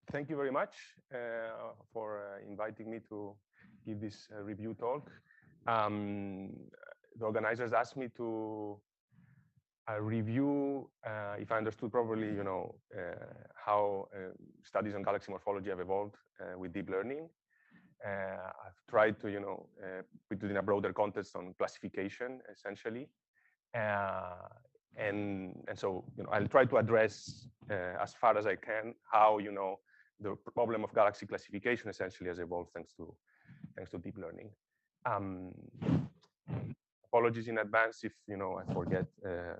Thank you very much for inviting me to give this review talk. The organizers asked me to review, if I understood properly, how studies on galaxy morphology have evolved with deep learning. I've tried to, put it in a broader context on classification, essentially. And so, I'll try to address as far as I can how, the problem of galaxy classification essentially has evolved thanks to deep learning. Apologies in advance if I forget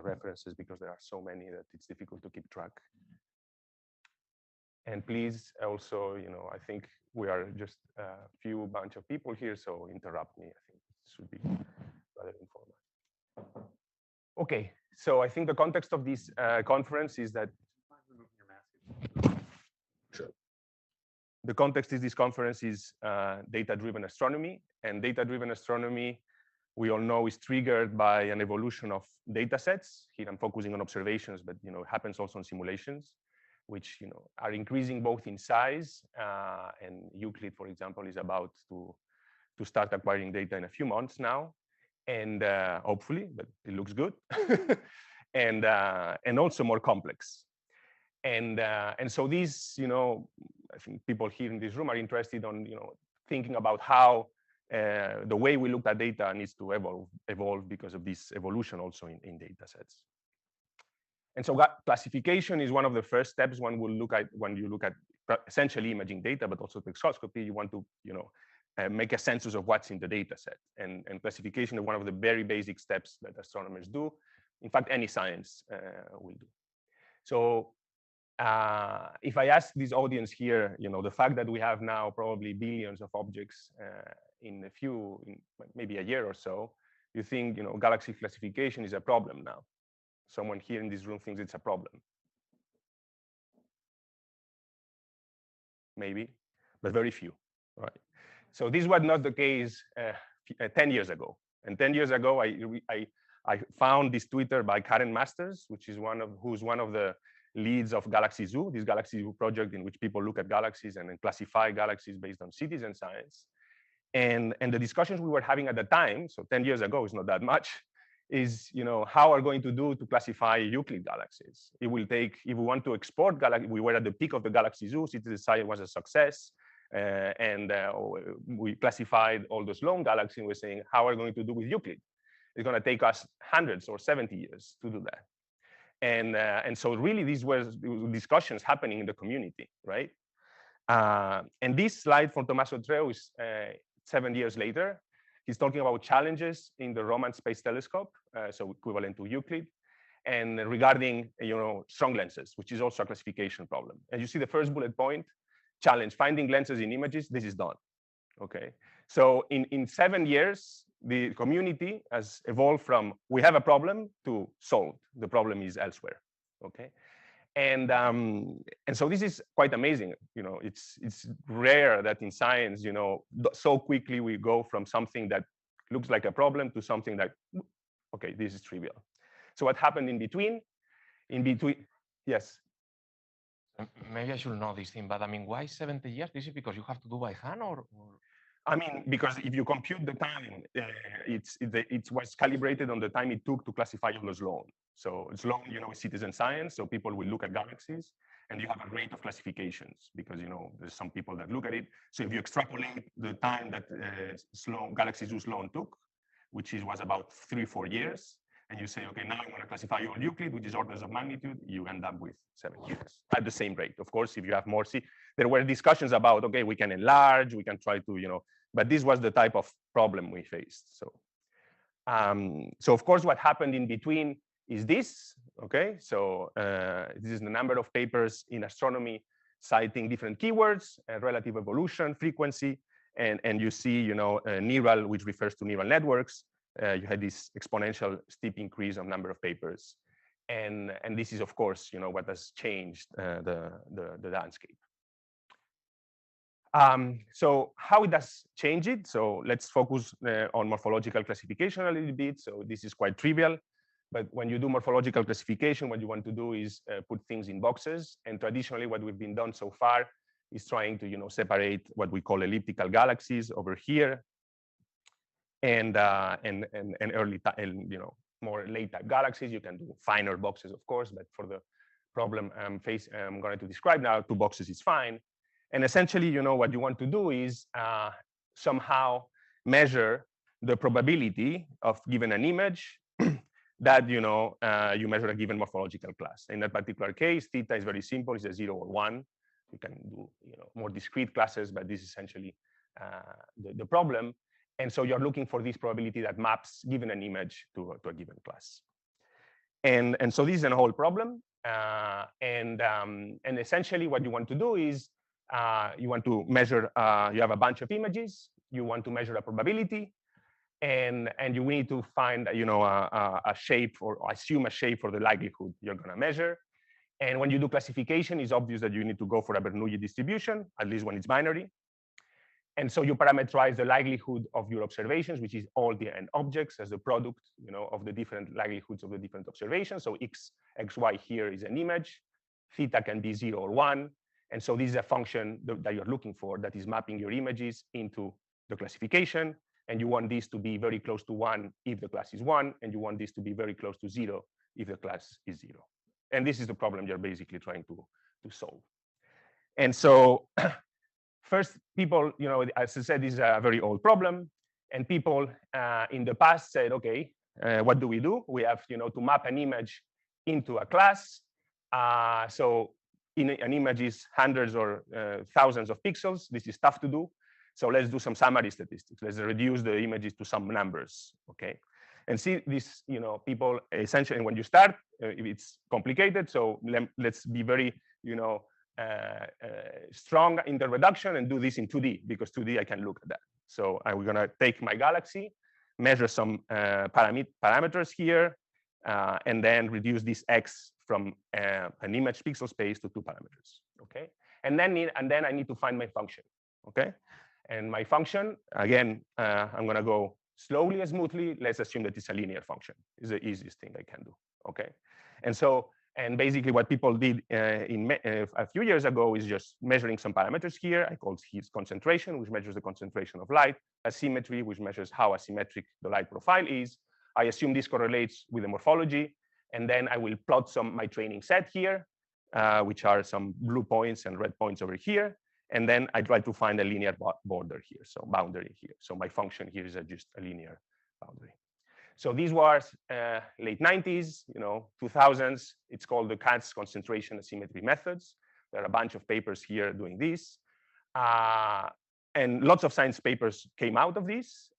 references because there are so many that it's difficult to keep track. And please also, I think we are just a few bunch of people here, so interrupt me. I think it should be rather informal. Okay, so I think the context of this conference is that. Sure. The context is this conference is data-driven astronomy, and data-driven astronomy, we all know, is triggered by an evolution of data sets. Here I'm focusing on observations, but it happens also in simulations, which are increasing both in size. And Euclid, for example, is about to start acquiring data in a few months now, and hopefully, but it looks good, and also more complex. And so these, I think people here in this room are interested on, thinking about how the way we look at data needs to evolve because of this evolution also in data sets. And so classification is one of the first steps one will look at when you look at essentially imaging data, but also spectroscopy. You want to, make a census of what's in the data set. And classification is one of the very basic steps that astronomers do. In fact, any science will do. So if I ask this audience here, the fact that we have now probably billions of objects in maybe a year or so, you think, galaxy classification is a problem now. Someone here in this room thinks it's a problem. Maybe, but very few, right? So this was not the case 10 years ago. And 10 years ago, I found this Twitter by Karen Masters, who's one of the leads of Galaxy Zoo, this Galaxy Zoo project in which people look at galaxies and then classify galaxies based on citizen science. And the discussions we were having at the time, so 10 years ago is not that much, is how are we going to do to classify Euclid galaxies? It will take, if we want to export galaxies, we were at the peak of the Galaxy Zoo, citizen science was a success, and we classified all those lone galaxies, and we're saying, how are we going to do with Euclid? It's going to take us hundreds or 70 years to do that. And so really these were discussions happening in the community, right? And this slide from Tommaso Treu is 7 years later. He's talking about challenges in the Roman Space Telescope, so equivalent to Euclid, and regarding strong lenses, which is also a classification problem. And you see the first bullet point, challenge, finding lenses in images, this is done, okay? So in 7 years, the community has evolved from we have a problem to solved. The problem is elsewhere, okay? And so this is quite amazing. It's rare that in science, so quickly we go from something that looks like a problem to something that, okay, this is trivial. So what happened in between? Yes. Maybe I should know this thing, but I mean, why 70 years? This is because you have to do by hand, or? I mean, because if you compute the time, it was calibrated on the time it took to classify all those sloan. So sloan, is citizen science. So people will look at galaxies, and you have a rate of classifications because there's some people that look at it. So if you extrapolate the time that Galaxy Zoo sloan took, which was about 3-4 years, and you say, okay, now I'm going to classify all Euclid, which is orders of magnitude, you end up with 7 years at the same rate. Of course, if you have more, there were discussions about, okay, we can enlarge, we can try to, but this was the type of problem we faced. So, so of course, what happened in between is this, okay? So this is the number of papers in astronomy citing different keywords, relative evolution, frequency, and you see, neural, which refers to neural networks. You had this exponential steep increase of number of papers. And this is, of course, what has changed the landscape. So how it does change it? So let's focus on morphological classification a little bit. So this is quite trivial. But when you do morphological classification, what you want to do is put things in boxes. And traditionally, what we've been done so far is trying to separate what we call elliptical galaxies over here, and early more late type galaxies. You can do finer boxes, of course, but for the problem I'm going to describe now, 2 boxes is fine. And essentially, what you want to do is somehow measure the probability of given an image that you measure a given morphological class. In that particular case, theta is very simple; it's a 0 or 1. You can do more discrete classes, but this is essentially the problem. And so you're looking for this probability that maps given an image to a given class. And so this is a whole problem. And essentially, what you want to do is you want to measure. You have a bunch of images. You want to measure a probability, and you need to find a shape, or assume a shape for the likelihood you're going to measure. And when you do classification, it's obvious that you need to go for a Bernoulli distribution, at least when it's binary. And so you parameterize the likelihood of your observations, which is all the n objects, as the product of the different likelihoods of the different observations. So xy here is an image. Theta can be 0 or 1. And so this is a function that you're looking for that is mapping your images into the classification. And you want this to be very close to 1 if the class is 1. And you want this to be very close to 0 if the class is 0. And this is the problem you're basically trying to solve. And so first, people, as I said, this is a very old problem. And people in the past said, OK, what do? We have to map an image into a class. So an image is hundreds or thousands of pixels. This is tough to do. So let's do some summary statistics. Let's reduce the images to some numbers. OK. And see this, people essentially, when you start, it's complicated. So let's be very, strong in the reduction and do this in 2D, because 2D I can look at that. So I'm going to take my galaxy, measure some parameters here, and then reduce this x from an image pixel space to 2 parameters. Okay, and then I need to find my function. Okay, and my function, again, I'm going to go slowly and smoothly. Let's assume that it's a linear function. It's the easiest thing I can do. Okay, and basically what people did a few years ago is just measuring some parameters here. I call his concentration, which measures the concentration of light, asymmetry, which measures how asymmetric the light profile is. I assume this correlates with the morphology, and then I will plot my training set here, which are some blue points and red points over here. And then I try to find a linear border here, so boundary here. So my function here is just a linear boundary. So this was late 90s, 2000s. It's called the Katz concentration asymmetry methods. There are a bunch of papers here doing this. And lots of science papers came out of this.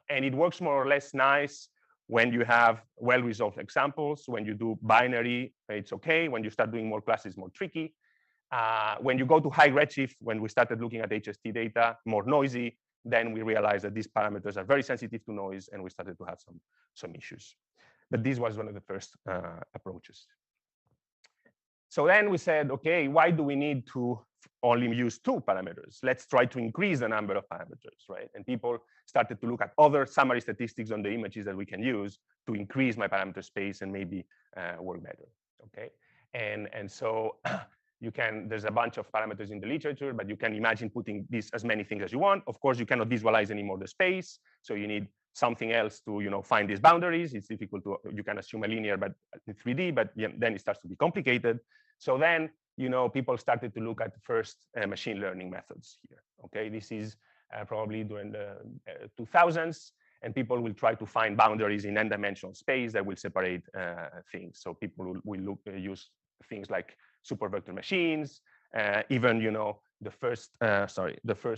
And it works more or less nice when you have well-resolved examples. When you do binary, it's OK. When you start doing more classes, it's more tricky. When you go to high redshift, when we started looking at HST data, more noisy, then we realized that these parameters are very sensitive to noise, and we started to have some issues. But this was one of the first approaches. So then we said, OK, why do we need to only use 2 parameters? Let's try to increase the number of parameters, right? And people started to look at other summary statistics on the images that we can use to increase my parameter space and maybe work better, OK? And so there's a bunch of parameters in the literature, but you can imagine putting this as many things as you want. Of course, you cannot visualize anymore the space. So you need something else to find these boundaries. It's difficult you can assume a linear but in 3D, but then it starts to be complicated. So then, people started to look at the first machine learning methods here. Okay, this is probably during the 2000s, and people will try to find boundaries in n-dimensional space that will separate things. So people will use things like super vector machines, even the first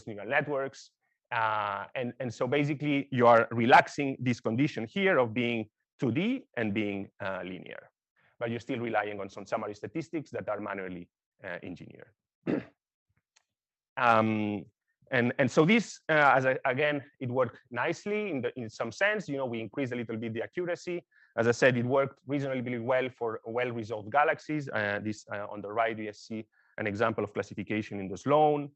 neural networks, and so basically you are relaxing this condition here of being 2D and being linear, but you're still relying on some summary statistics that are manually engineered. And so this, again, it worked nicely in some sense. We increased a little bit the accuracy. As I said, it worked reasonably well for well-resolved galaxies. This on the right, you see an example of classification in the Sloan,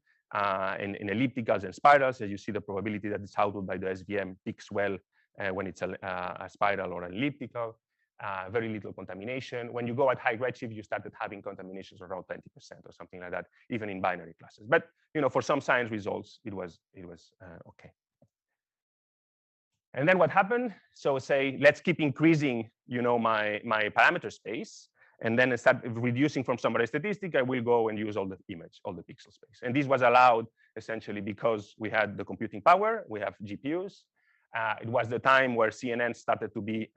in ellipticals and spirals. As you see, the probability that it's output by the SVM peaks well when it's a spiral or an elliptical. very little contamination. When you go at high redshift, you started having contaminations around 20% or something like that, even in binary classes. But for some science results, it was okay. And then what happened? So say, let's keep increasing, my parameter space, and then instead of reducing from some array statistic, I will go and use all the image, all the pixel space. And this was allowed essentially because we had the computing power, we have GPUs. It was the time where CNN started to be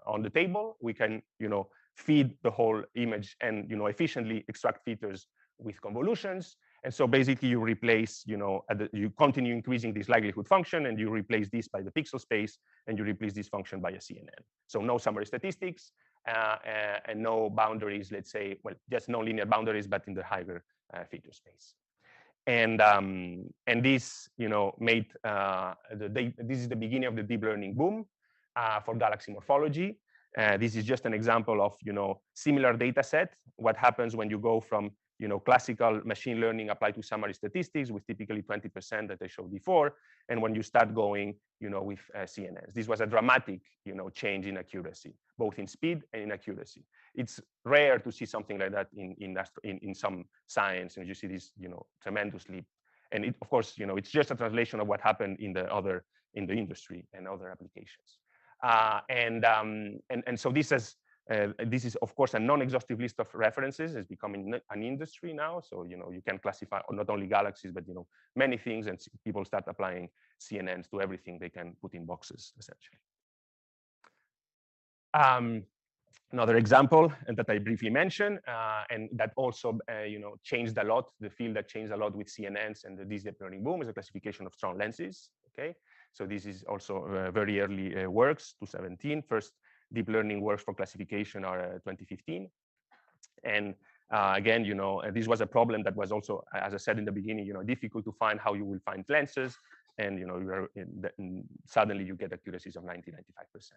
on the table. We can, feed the whole image and, efficiently extract features with convolutions. And so basically you replace, you continue increasing this likelihood function, and you replace this by the pixel space, and you replace this function by a CNN. So no summary statistics and no boundaries, let's say, well, just no linear boundaries, but in the higher feature space. And this, made this is the beginning of the deep learning boom for galaxy morphology. This is just an example of, similar data set. What happens when you go from classical machine learning applied to summary statistics with typically 20% that I showed before, and when you start going, with CNNs. This was a dramatic, change in accuracy, both in speed and in accuracy. It's rare to see something like that in some science, and you see this, tremendous leap. And it, of course, it's just a translation of what happened in the industry and other applications. And so this is, of course, a non-exhaustive list of references. It's becoming an industry now. So, you can classify not only galaxies, but, many things, and people start applying CNNs to everything they can put in boxes, essentially. Another example, and that I briefly mentioned, and that also, changed a lot. The field that changed a lot with CNNs and the deep learning boom is the classification of strong lenses. Okay, so this is also very early works, 2017. First deep learning works for classification are 2015. And again, this was a problem that was also, as I said in the beginning, difficult to find how you will find lenses, and suddenly you get accuracies of 90–95%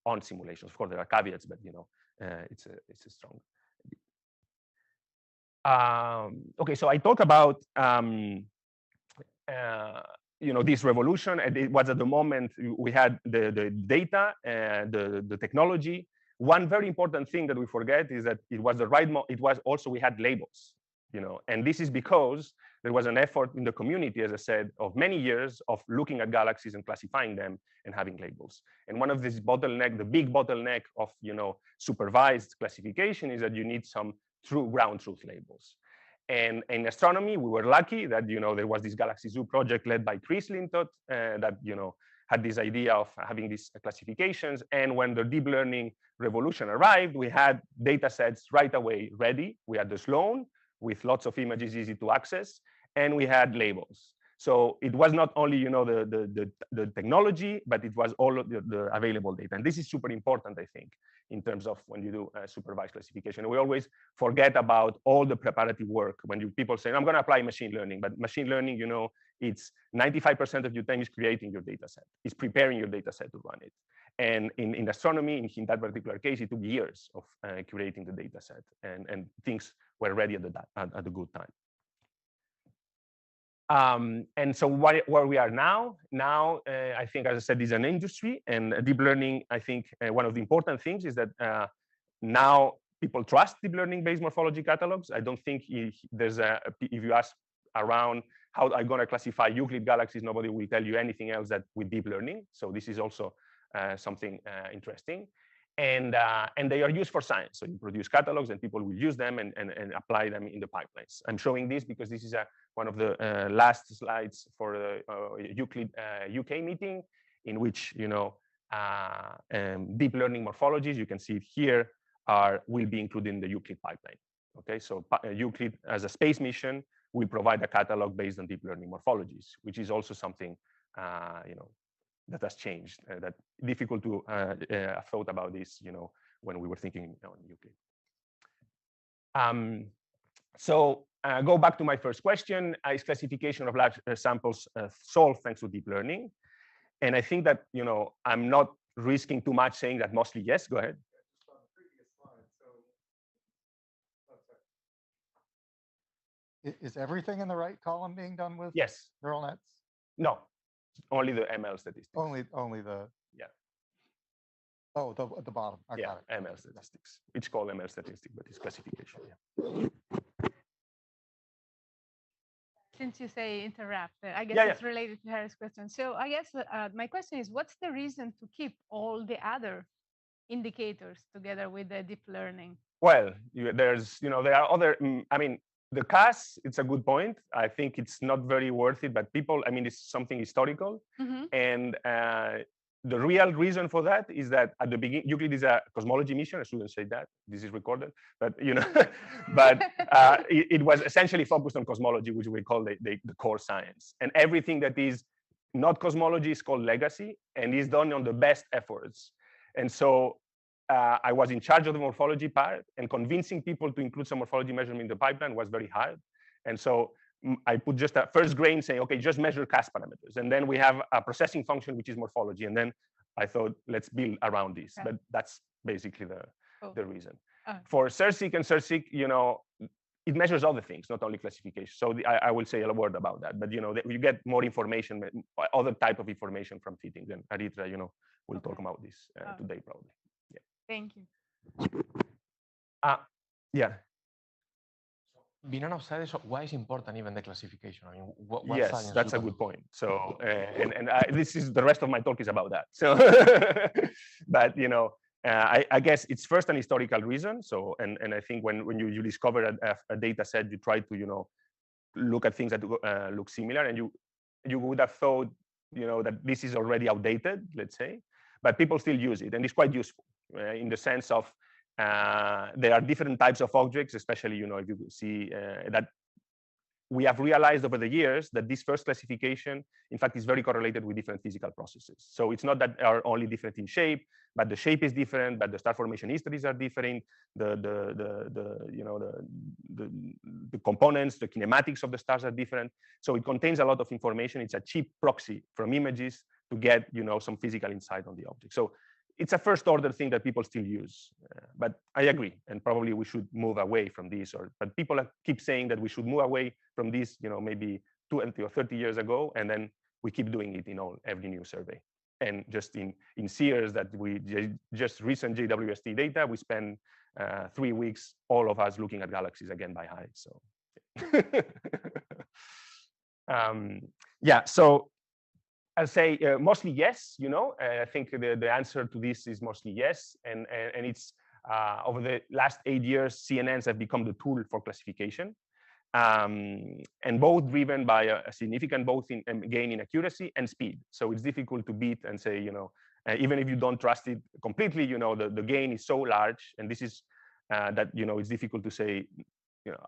on simulations. Of course, there are caveats, but it's a strong. Okay, so I talk about this revolution, and it was at the moment we had the data, the technology. One very important thing that we forget is that it was the right. It was also we had labels, and this is because there was an effort in the community, as I said, of many years of looking at galaxies and classifying them and having labels. And one of these bottleneck, the big bottleneck of supervised classification, is that you need some true ground truth labels. And in astronomy, we were lucky that there was this Galaxy Zoo project led by Chris Lintott that had this idea of having these classifications. And when the deep learning revolution arrived, we had data sets right away ready. We had the Sloan with lots of images easy to access, and we had labels. So it was not only the technology, but it was all of the available data. And this is super important, I think, in terms of when you do supervised classification. We always forget about all the preparatory work when people say, I'm going to apply machine learning. But machine learning, it's 95% of your time is creating your data set. It's preparing your data set to run it. And in astronomy, in that particular case, it took years of curating the data set. And things were ready at a good time. And so where we are now, I think, as I said, is an industry, and deep learning. I think one of the important things is that now people trust deep learning-based morphology catalogs. I don't think if you ask around how I'm going to classify Euclid galaxies, nobody will tell you anything else that with deep learning. So this is also something interesting. And they are used for science. So you produce catalogs and people will use them and apply them in the pipelines. I'm showing this because this is one of the last slides for the Euclid UK meeting, in which deep learning morphologies, you can see it here, will be included in the Euclid pipeline. Okay, so Euclid as a space mission will provide a catalog based on deep learning morphologies, which is also something that has changed. That difficult to have thought about this, when we were thinking on Euclid. So go back to my first question: is classification of large samples solved thanks to deep learning? And I think that I'm not risking too much saying that mostly yes. Go ahead. Is everything in the right column being done with neural nets? No. Only the ML statistics. Only the. Yeah. Oh, at the bottom. I got it. ML statistics. It's called ML statistics, but it's classification. Yeah. Since you say interrupt, I guess it's related to Harry's question. So I guess my question is, what's the reason to keep all the other indicators together with the deep learning? Well, there are other, I mean, the CAS, it's a good point. I think it's not very worth it, but people, I mean, it's something historical. And the real reason for that is that at the beginning, Euclid is a cosmology mission. I shouldn't say that. This is recorded, but but it was essentially focused on cosmology, which we call the core science. And everything that is not cosmology is called legacy and is done on the best efforts. And so I was in charge of the morphology part, and convincing people to include some morphology measurement in the pipeline was very hard. And so I put just a first grain saying, okay, just measure CAS parameters. And then we have a processing function, which is morphology. And then I thought, let's build around this. But that's basically the reason. For CERSIC and CERSIC, it measures other things, not only classification. So I will say a word about that. But, you get more information, other type of information from fittings. And Aritra, we'll talk about this today, probably. Yeah. Thank you. Yeah. Being an outsider, so why is important even the classification? I mean, what yes, that's a good point. So, this is the rest of my talk is about that. So, but I guess it's first an historical reason. So, and I think when you discover a data set, you try to look at things that look similar, and you would have thought that this is already outdated, let's say, but people still use it, and it's quite useful in the sense of there are different types of objects, especially if you see that we have realized over the years that this first classification, in fact, is very correlated with different physical processes. So it's not that they are only different in shape, but the shape is different, but the star formation histories are different. The components, the kinematics of the stars are different. So it contains a lot of information. It's a cheap proxy from images to get some physical insight on the object. So it's a first order thing that people still use, but I agree, and probably we should move away from this. But people keep saying that we should move away from this, maybe 20 or 30 years ago, and then we keep doing it in every new survey. And just in Sears, that we just recent JWST data, we spend 3 weeks, all of us looking at galaxies again by height. So yeah, so I'll say mostly yes. I think the answer to this is mostly yes, and it's over the last 8 years, CNNs have become the tool for classification, and both driven by a significant gain in accuracy and speed. So it's difficult to beat and say, even if you don't trust it completely, the gain is so large, and this is that it's difficult to say,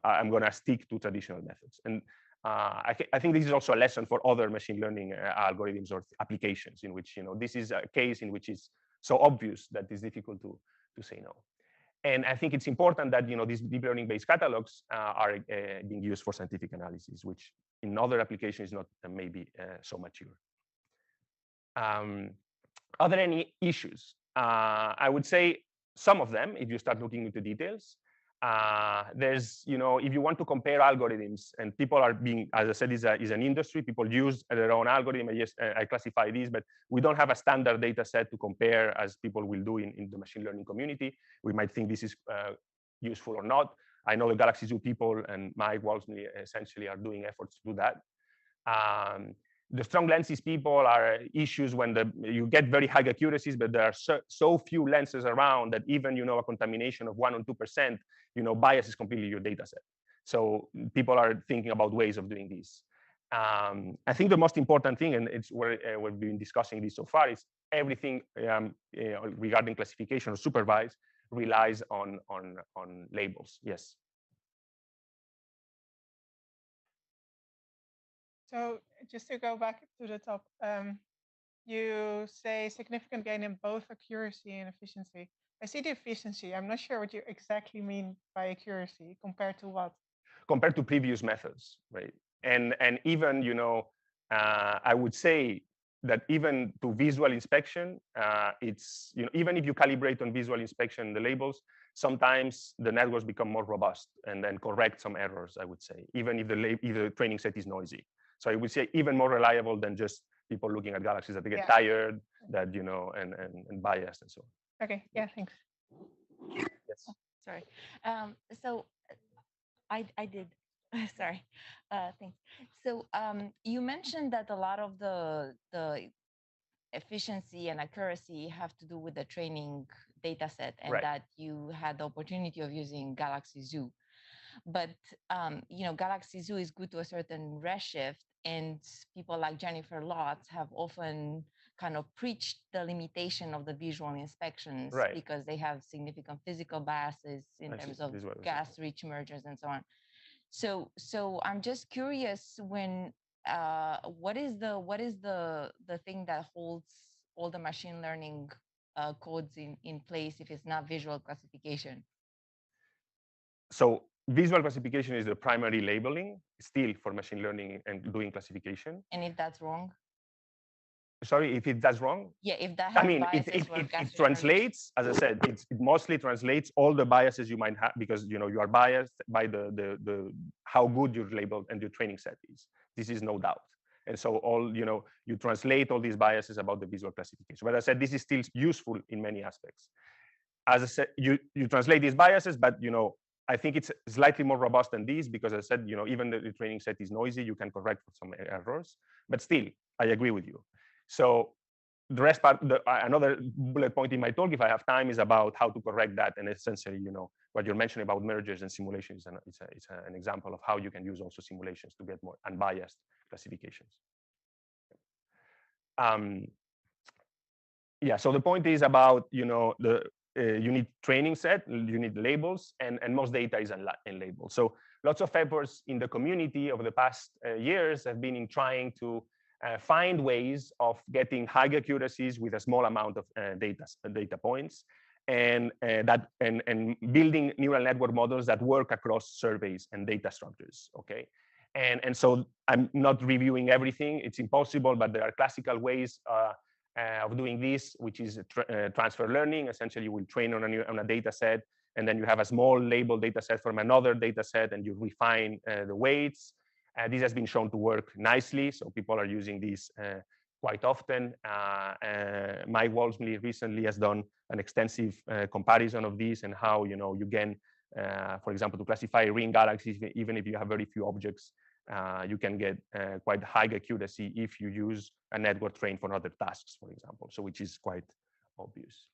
I'm going to stick to traditional methods. And I think this is also a lesson for other machine learning algorithms or applications in which this is a case in which it's so obvious that it's difficult to say no. And I think it's important that these deep learning based catalogs are being used for scientific analysis, which in other applications is not maybe so mature. Are there any issues? I would say some of them, if you start looking into details. There's, if you want to compare algorithms, and people are being, as I said, is an industry, people use their own algorithm. Yes, I classify these, but we don't have a standard data set to compare as people will do in the machine learning community. We might think this is useful or not. I know the Galaxy Zoo people and Mike Walmsley essentially are doing efforts to do that. The strong lenses people are issues when you get very high accuracies, but there are so few lenses around that even a contamination of 1 or 2%, biases completely your data set. So people are thinking about ways of doing this. I think the most important thing, and it's where we've been discussing this so far, is everything regarding classification or supervised relies on labels. Yes. So just to go back to the top, you say significant gain in both accuracy and efficiency. I see the efficiency. I'm not sure what you exactly mean by accuracy. Compared to what? Compared to previous methods, right? And even I would say that even to visual inspection, it's even if you calibrate on visual inspection the labels, sometimes the networks become more robust and then correct some errors. I would say even if the training set is noisy. So I would say even more reliable than just people looking at galaxies that they get tired, that and biased and so on. Okay, yeah, thanks. Yes. Sorry. So I did. Sorry. Thanks. So you mentioned that a lot of the efficiency and accuracy have to do with the training data set, and Right. that you had the opportunity of using Galaxy Zoo. But Galaxy Zoo is good to a certain redshift, and people like Jennifer Lotz have often kind of preached the limitation of the visual inspections, right, because they have significant physical biases in terms of gas-rich mergers and so on. So I'm just curious, when what is the thing that holds all the machine learning codes in place if it's not visual classification? So visual classification is the primary labeling still for machine learning and doing classification. And if that's wrong? Sorry, if it does wrong? Yeah, if that has it translates, as I said, it mostly translates all the biases you might have, because you are biased by the how good your label and your training set is. This is no doubt. And so you translate all these biases about the visual classification. But as I said, this is still useful in many aspects. As I said, you translate these biases, but I think it's slightly more robust than these, because as I said, even the training set is noisy, you can correct for some errors. But still, I agree with you. So the rest part, another bullet point in my talk, if I have time, is about how to correct that. And essentially, what you're mentioning about mergers and simulations, it's an example of how you can use also simulations to get more unbiased classifications. Yeah, so the point is about, you need training set, you need labels, and most data is in labels. So lots of efforts in the community over the past years have been in trying to find ways of getting high accuracies with a small amount of data points, and building neural network models that work across surveys and data structures. Okay, and so I'm not reviewing everything; it's impossible. But there are classical ways of doing this, which is transfer learning. Essentially, you will train on a data set, and then you have a small labeled data set from another data set, and you refine the weights. This has been shown to work nicely, so people are using this quite often. Mike Walmsley recently has done an extensive comparison of this, and how you can, for example, to classify ring galaxies, even if you have very few objects, you can get quite high accuracy if you use a network trained for other tasks, for example. So which is quite obvious.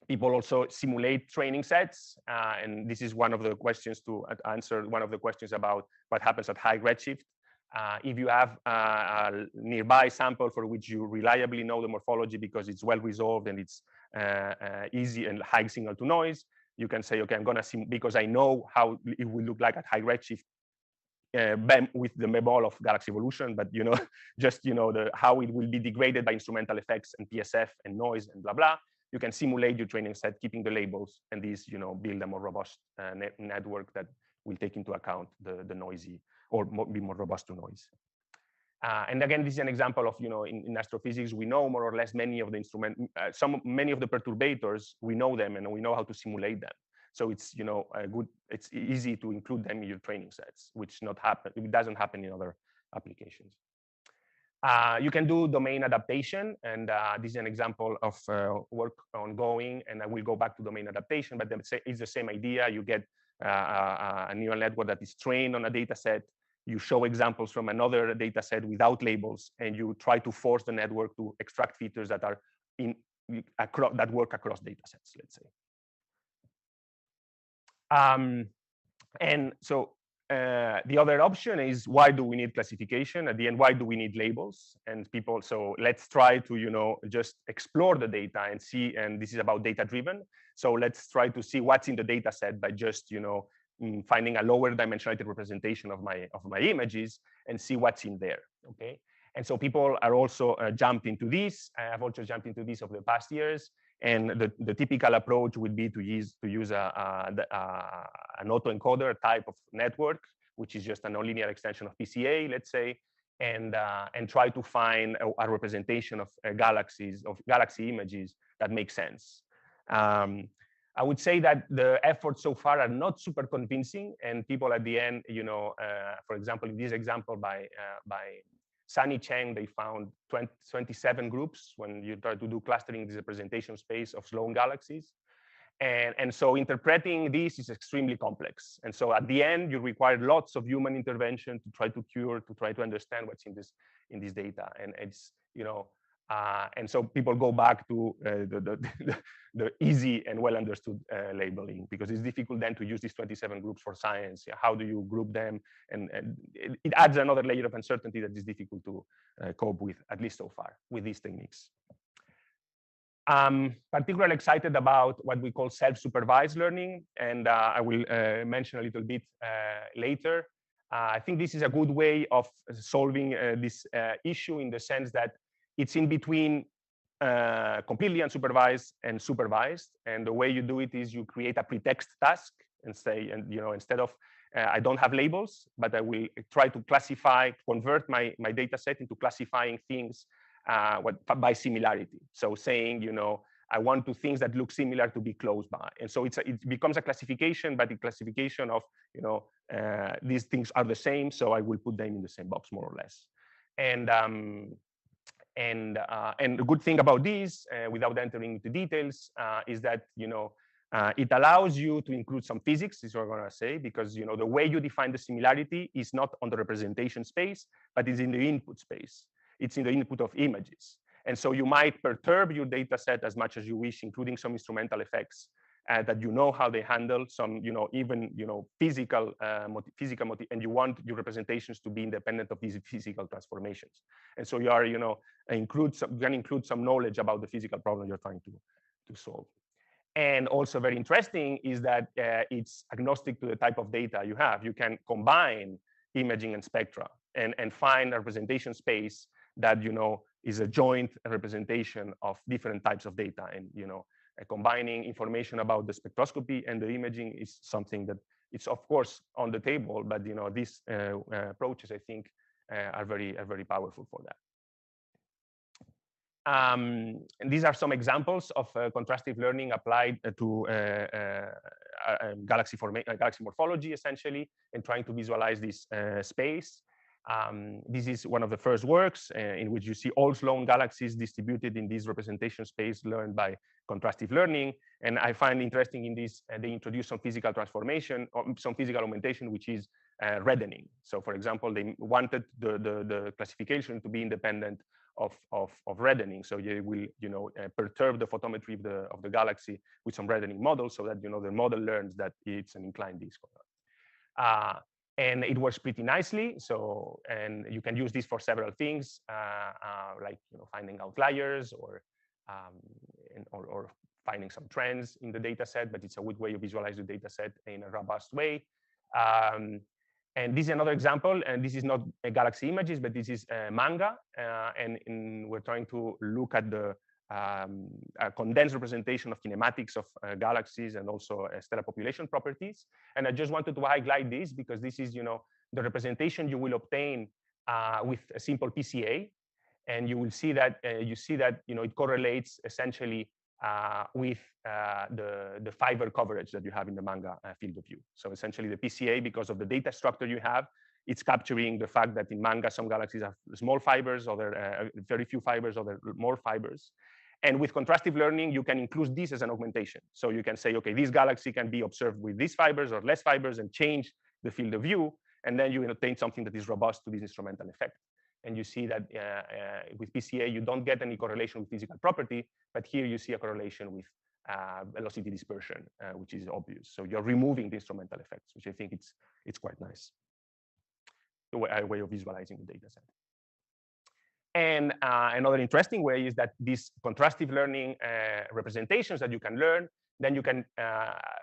People also simulate training sets, and this is one of the questions to answer. One of the questions about what happens at high redshift. If you have a nearby sample for which you reliably know the morphology because it's well resolved and it's easy and high signal to noise, you can say, okay, I'm going to because I know how it will look like at high redshift with the ball of galaxy evolution, but just how it will be degraded by instrumental effects and PSF and noise and blah blah. You can simulate your training set, keeping the labels, and these build a more robust network that will take into account the noisy, or be more robust to noise. And again, this is an example of in astrophysics, we know more or less many of the many of the perturbators, we know them, and we know how to simulate them. So it's it's easy to include them in your training sets, which it doesn't happen in other applications. You can do domain adaptation, and this is an example of work ongoing, and I will go back to domain adaptation, but it's the same idea. You get a neural network that is trained on a data set. You show examples from another data set without labels, and you try to force the network to extract features that are that work across data sets, let's say. And so the other option is, why do we need classification? At the end, why do we need labels? And people, so let's try to just explore the data and see. And this is about data driven. So let's try to see what's in the data set by just finding a lower dimensionality representation of my images and see what's in there. Okay. And so people are also jumped into this. I have also jumped into this over the past years. And the typical approach would be to use an autoencoder type of network, which is just a nonlinear extension of PCA, let's say, and try to find a representation of galaxy images that make sense. I would say that the efforts so far are not super convincing, and people at the end, for example, in this example by Sunny Cheng, they found 27 groups when you try to do clustering this representation space of Sloan galaxies. And so interpreting this is extremely complex. And so at the end, you require lots of human intervention to try to cure, to try to understand what's in this data. And it's, and so people go back to the easy and well understood labeling, because it's difficult then to use these 27 groups for science. How do you group them? And it adds another layer of uncertainty that is difficult to cope with, at least so far, with these techniques. I'm particularly excited about what we call self-supervised learning, and I will mention a little bit later. I think this is a good way of solving this issue, in the sense that it's in between completely unsupervised and supervised. And the way you do it is you create a pretext task and say, instead of I don't have labels, but I will try to convert my data set into classifying things by similarity. So saying, I want things that look similar to be close by. And so it becomes a classification, but the classification of, these things are the same, so I will put them in the same box, more or less. And the good thing about this, without entering into details, is that, it allows you to include some physics, is what I'm going to say, because, the way you define the similarity is not on the representation space, but is in the input space. It's in the input of images. And so you might perturb your data set as much as you wish, including some instrumental effects that how they handle, some, even, physical, and you want your representations to be independent of these physical transformations. And so you are, you can include some knowledge about the physical problem you're trying to solve. And also very interesting is that it's agnostic to the type of data you have. You can combine imaging and spectra and find a representation space that, is a joint representation of different types of data. And, combining information about the spectroscopy and the imaging is something that it's of course on the table, but, these approaches, I think, are very powerful for that. And these are some examples of contrastive learning applied to galaxy morphology, essentially, and trying to visualize this space. This is one of the first works in which you see all Sloan galaxies distributed in this representation space learned by contrastive learning. And I find interesting in this, they introduce some physical transformation, or some physical augmentation, which is reddening. So for example, they wanted the classification to be independent of reddening. So you will, perturb the photometry of the galaxy with some reddening model, so that, the model learns that it's an inclined disk. And it works pretty nicely. So, and you can use this for several things, like, finding outliers or finding some trends in the data set, but it's a good way to visualize the data set in a robust way. And this is another example, and this is not a galaxy images, but this is manga. And we're trying to look at the condensed representation of kinematics of galaxies and also stellar population properties. And I just wanted to highlight this because this is, the representation you will obtain with a simple PCA. And you will see that, it correlates essentially with the fiber coverage that you have in the manga field of view. So essentially the PCA, because of the data structure you have, it's capturing the fact that in manga, some galaxies have small fibers, other very few fibers, other more fibers. And with contrastive learning, you can include this as an augmentation. So you can say, okay, this galaxy can be observed with these fibers or less fibers and change the field of view. And then you obtain something that is robust to this instrumental effect. And you see that with PCA, you don't get any correlation with physical property, but here you see a correlation with velocity dispersion, which is obvious. So you're removing the instrumental effects, which I think it's quite nice. A way of visualizing the data set. And another interesting way is that these contrastive learning representations that you can learn, then you can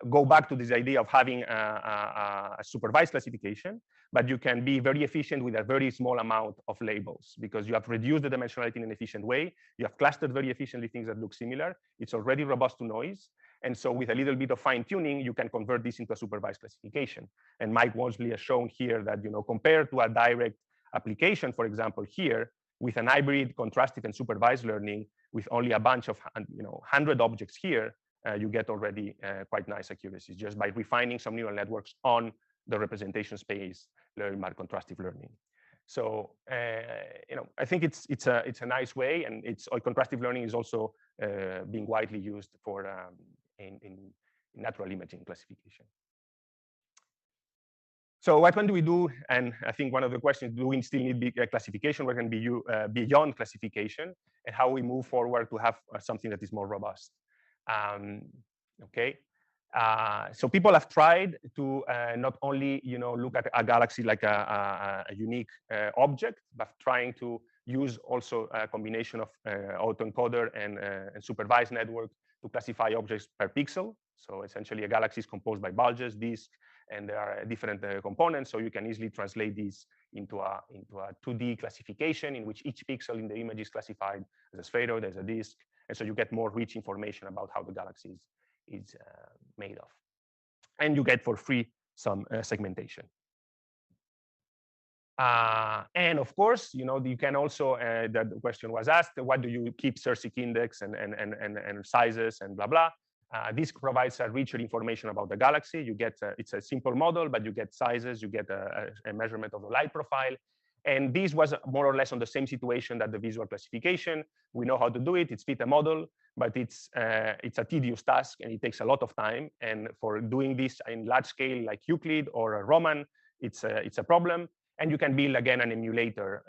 go back to this idea of having a supervised classification, but you can be very efficient with a very small amount of labels because you have reduced the dimensionality in an efficient way. You have clustered very efficiently things that look similar. It's already robust to noise. And so with a little bit of fine tuning, you can convert this into a supervised classification. And Mike Walmsley has shown here that, compared to a direct application, for example, here, with an hybrid contrastive and supervised learning with only a bunch of 100 objects here, you get already quite nice accuracies just by refining some neural networks on the representation space learned by contrastive learning. So I think it's a nice way, and contrastive learning is also being widely used for in natural imaging classification. So what can we do? And I think one of the questions: do we still need classification? What can be beyond classification, and how we move forward to have something that is more robust? Okay. So people have tried to not only look at a galaxy like a unique object, but trying to use also a combination of autoencoder and supervised network to classify objects per pixel. So essentially, a galaxy is composed by bulges, disks, and there are different components. So you can easily translate these into a 2D classification in which each pixel in the image is classified as a spheroid, as a disk, and so you get more rich information about how the galaxy is made of. And you get for free some segmentation. And of course, you can also, the question was asked, what do you keep CERSIC index and sizes and blah, blah. This provides a richer information about the galaxy. You get, it's a simple model, but you get sizes, you get a measurement of the light profile. And this was more or less on the same situation that the visual classification. We know how to do it. It's fit a model, but it's a tedious task and it takes a lot of time. And for doing this in large scale like Euclid or a Roman, it's a problem. And you can build again an emulator,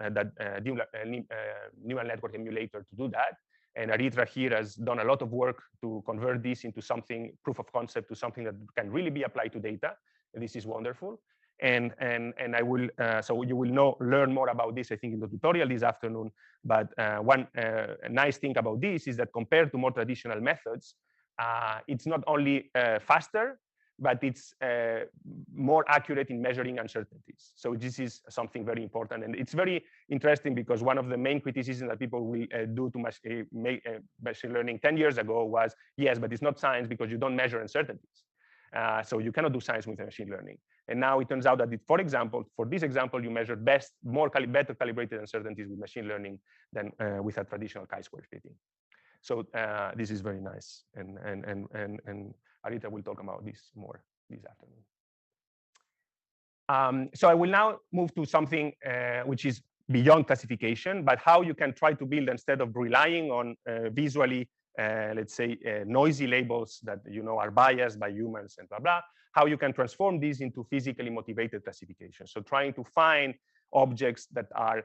neural network emulator to do that. And Aritra here has done a lot of work to convert this into something, proof of concept, to something that can really be applied to data. And this is wonderful. And I will, so you will learn more about this, I think, in the tutorial this afternoon. But one nice thing about this is that compared to more traditional methods, it's not only faster, but it's more accurate in measuring uncertainties. So this is something very important. And it's very interesting because one of the main criticisms that people will do to machine learning 10 years ago was, yes, but it's not science because you don't measure uncertainties. So you cannot do science with machine learning. And now it turns out that, for example, for this example, you measure better calibrated uncertainties with machine learning than with a traditional chi-square fitting. So this is very nice. And Arita will talk about this more this afternoon. So I will now move to something which is beyond classification, but how you can try to build, instead of relying on visually, let's say, noisy labels that are biased by humans and blah, blah, how you can transform these into physically motivated classification. So trying to find objects that are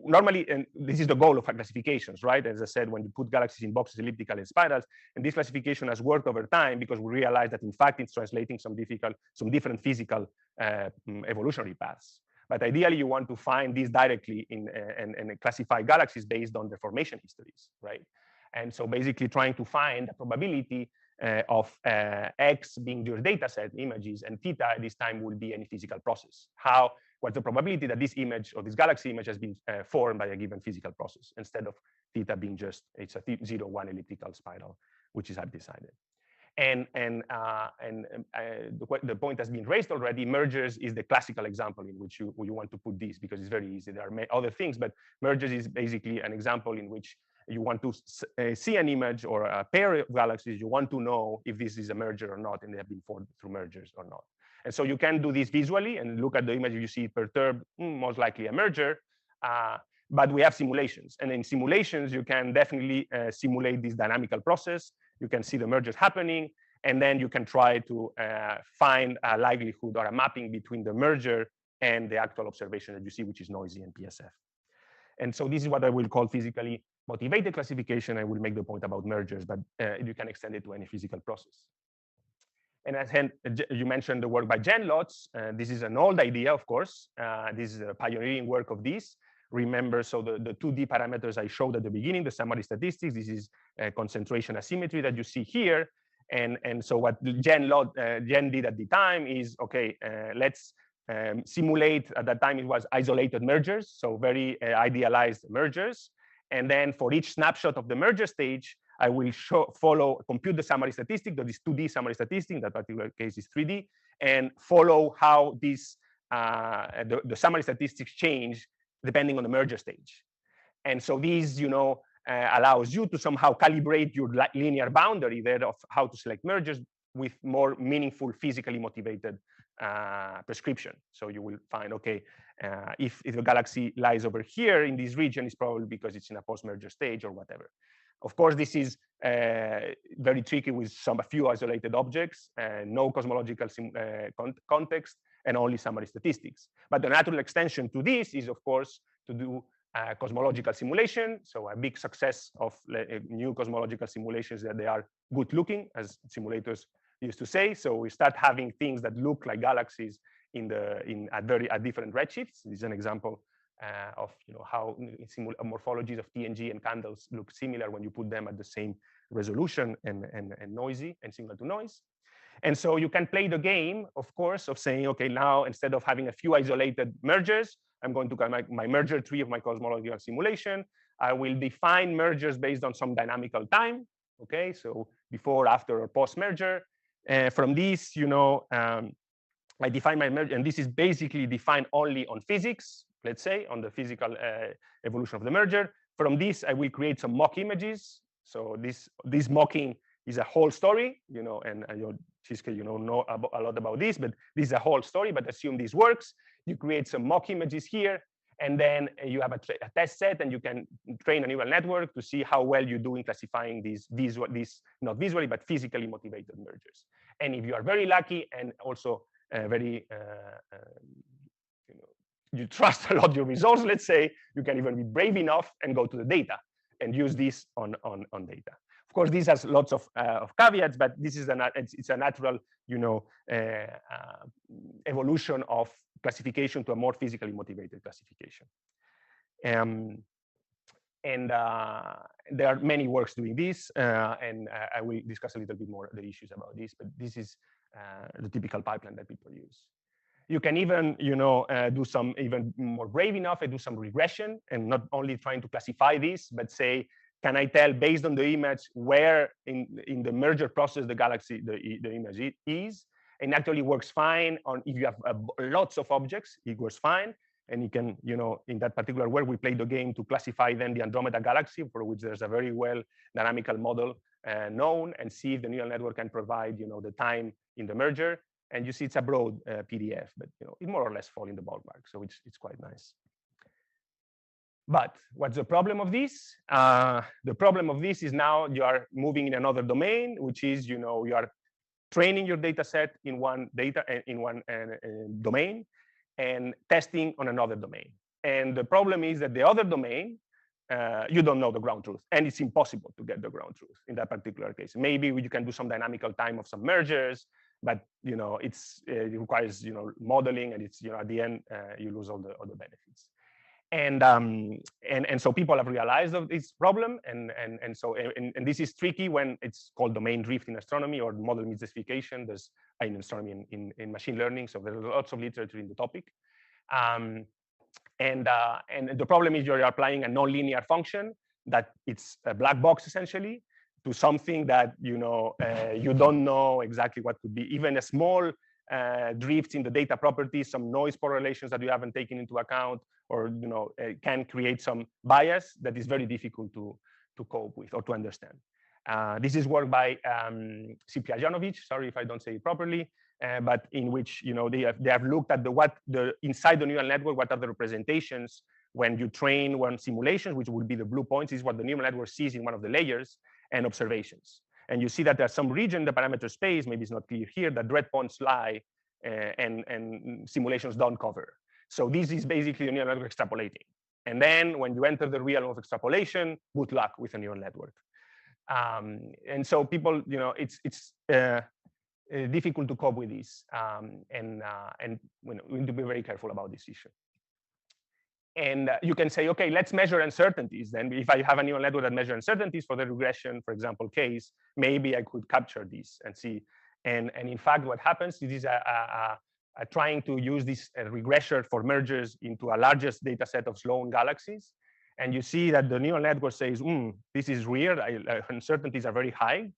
normally, and this is the goal of classifications, right? As I said, when you put galaxies in boxes, elliptical and spirals, and this classification has worked over time because we realized that in fact it's translating some different physical evolutionary paths. But ideally, you want to find these directly and classify galaxies based on their formation histories, right? And so basically trying to find the probability of X being your data set images, and theta at this time will be any physical process. What's the probability that this image or this galaxy image has been formed by a given physical process, instead of theta being just, it's a 0-1 elliptical spiral, which is decided. And the point has been raised already. Mergers is the classical example in which you want to put this, because it's very easy. There are other things, but mergers is basically an example in which you want to see an image or a pair of galaxies. You want to know if this is a merger or not, and they have been formed through mergers or not. And so you can do this visually and look at the image. If you see it perturbed, most likely a merger. But we have simulations. And in simulations, you can definitely simulate this dynamical process. You can see the mergers happening. And then you can try to find a likelihood or a mapping between the merger and the actual observation that you see, which is noisy and PSF. And so this is what I will call physically motivated classification. I will make the point about mergers, but you can extend it to any physical process. And as you mentioned the work by Jen Lotz. This is an old idea, of course. This is a pioneering work of this. Remember, so the 2D parameters I showed at the beginning, the summary statistics, this is concentration asymmetry that you see here. And so what Jen did at the time is, okay, let's simulate, at that time it was isolated mergers, so very idealized mergers. And then for each snapshot of the merger stage, I will compute the summary statistic, that is 2D summary statistic, in that particular case is 3D, and follow how this the summary statistics change depending on the merger stage. And so these, allows you to somehow calibrate your linear boundary there of how to select mergers with more meaningful physically motivated prescription. So you will find, okay, if the galaxy lies over here in this region, it's probably because it's in a post-merger stage or whatever. Of course, this is very tricky with a few isolated objects, no cosmological context, and only summary statistics. But the natural extension to this is, of course, to do cosmological simulation. So a big success of new cosmological simulations that they are good looking, as simulators used to say. So we start having things that look like galaxies at different redshifts. This is an example of how morphologies of TNG and candles look similar when you put them at the same resolution and noisy and similar to noise. And so you can play the game, of course, of saying, okay, now instead of having a few isolated mergers, I'm going to call my merger tree of my cosmological simulation. I will define mergers based on some dynamical time. Okay, so before, after, or post-merger. From this, I define my merger, and this is basically defined only on physics, let's say, on the physical evolution of the merger. From this, I will create some mock images. So this mocking is a whole story, and Shiske, know a lot about this, but this is a whole story. But assume this works. You create some mock images here, and then you have a test set, and you can train a neural network to see how well you do in classifying these not visually, but physically motivated mergers. And if you are very lucky and also very, you trust a lot your results, let's say, you can even be brave enough and go to the data and use this on data. Of course, this has lots of caveats, but this is it's a natural, evolution of classification to a more physically motivated classification. And there are many works doing this, and I will discuss a little bit more the issues about this, but this is the typical pipeline that people use. You can even, do some even more brave enough and do some regression, and not only trying to classify this, but say, can I tell based on the image where in the merger process the galaxy, the image is? And actually works fine on if you have lots of objects, it works fine. And you can, in that particular work, we played the game to classify then the Andromeda galaxy, for which there's a very well dynamical model known, and see if the neural network can provide, the time in the merger. And you see it's a broad PDF, but it more or less falls in the ballpark. So it's quite nice. But what's the problem of this? The problem of this is now you are moving in another domain, which is, you are training your data set in one domain and testing on another domain. And the problem is that the other domain, you don't know the ground truth, and it's impossible to get the ground truth in that particular case. Maybe you can do some dynamical time of some mergers, but it requires modeling, and it's at the end you lose all the benefits. And so people have realized of this problem, and this is tricky when it's called domain drift in astronomy or model misjustification. There's in astronomy in machine learning, so there's lots of literature in the topic. And the problem is you're applying a nonlinear function that it's a black box essentially to something that you don't know exactly what could be. Even a small drifts in the data properties, some noise correlations that you haven't taken into account, or can create some bias that is very difficult to cope with or to understand. This is work by Ciprianovic. Sorry if I don't say it properly, but in which they have looked at inside the neural network, what are the representations when you train one simulation, which would be the blue points, is what the neural network sees in one of the layers, and observations. And you see that there's some region, the parameter space, maybe it's not clear here, that red points lie and simulations don't cover. So this is basically a neural network extrapolating. And then when you enter the realm of extrapolation, good luck with a neural network. And so people, it's difficult to cope with this. And we need to be very careful about this issue. And you can say, okay, let's measure uncertainties. Then if I have a neural network that measures uncertainties for the regression, for example, case, maybe I could capture this and see. And in fact, what happens is trying to use this regressor for mergers into a largest data set of Sloan galaxies. And you see that the neural network says, this is weird, uncertainties are very high,